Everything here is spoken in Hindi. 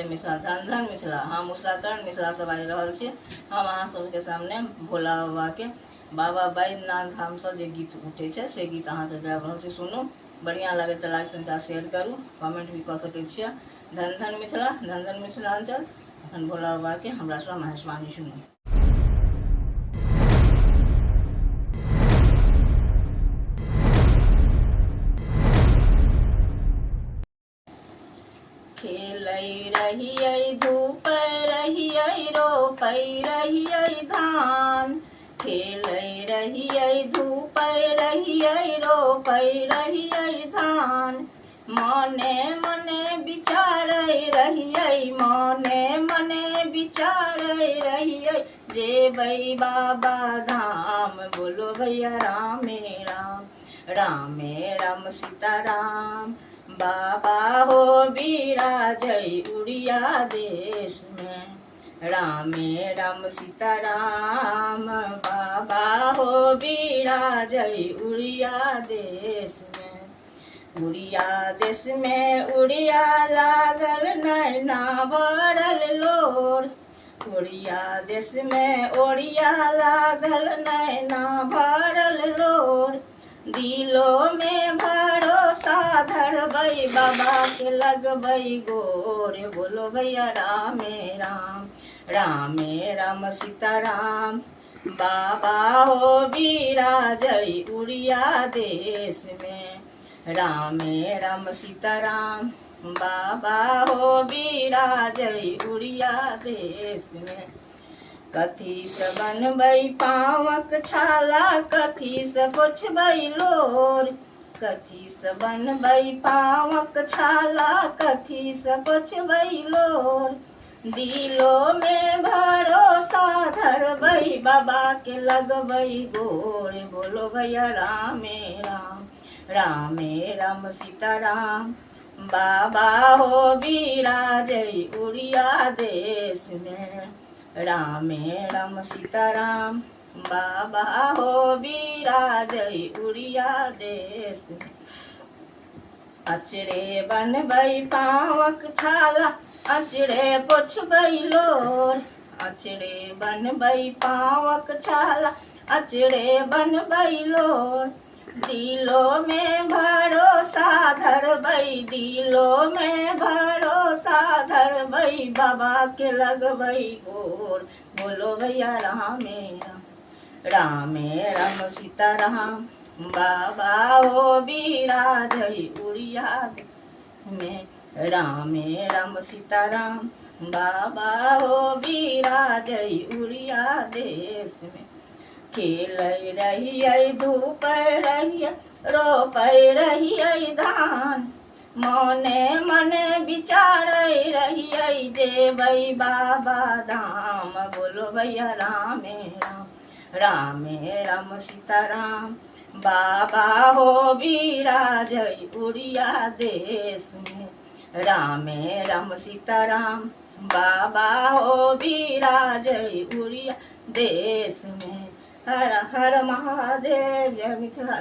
जय मिथिला, धन धन मिथिला। हम उषाकरण मिथिला से बाजि रहल छी। हम अहाँ सबके सामने भोला बाबा के बाबा बैद्यनाथ धाम से जे गीत उठे छै से गीत अहाँ के गाबि रहल छी। सुनू, बढ़िया लगे तो लाइक संख्या शेयर करू, कमेंट भी कऽ सकै छियै। धन धन मिथिला, धन धन मिथिलांचल। अखन भोला बाबा के हमरा से महेशवाणी सुनू। खेलै रहियै धूपै रहियै रोपै रहियै धान, खेलै रहियै धूपै रहियै रोपै रहियै धान। मने मने विचारै रहियै, मने मने विचारै रहियै, जेबै बाबा धाम। बोलो भैया रामे राम, रामे राम सीताराम। बाबा हो विराजै उड़िया देश में, रामे राम सीताराम। बाबा हो विराजै उड़िया देश में। उड़िया देश में उड़िया लागल नैना भरल लोर, उड़िया देश में ओड़िया लागल नैना भरल लोर। दिलो में भरोसा धरबै, बाबा के लगबै गोर। बोलो भैया रामे राम, रामे राम सीताराम। बाबा हो विराजै उड़िया देश में, रामे राम सीताराम। बाबा हो विराजै उड़िया देश में। कथी से बनबै पाँवक छाला, कथी से पोछबै लोर, कथी से बनबै पाँवक छाला, कथी से पोछबै लोर। दिलो में भरोसा धरबै, बाबा के लगबै गोर। बोलो भैया रामे राम, रामे राम सीताराम। बाबा हो विराजै उड़िया देश में, रामे राम सीताराम। बाबा हो विराजै उड़िया देश में। अचरे बनबै पाँवक छाला, अचरे पोछबै लोर, अचरे बनबै पाँवक छाला, अचरे बनबै लोर। दिलो में भरोसा धरबै, दिलो में भरोसा धरबै, बाबा के लगबै गोर। बोलो भैया रामे राम, रामे राम सीताराम। बाबा हो विराजै उड़िया में, रामे राम सीताराम। बाबा हो विराजै उड़िया देश में। खेलै रहियै धूपै रहियै रोपै रहियै धान, मने मने विचारै रहियै, जेबै बाबा धाम। बोलो भैया रामे राम, रामे राम सीताराम। बाबा हो विराजै उड़िया देश में, रामे राम सीताराम। बाबा हो विराजै उड़िया देश में। हर हर महादेव, जय मिथिला।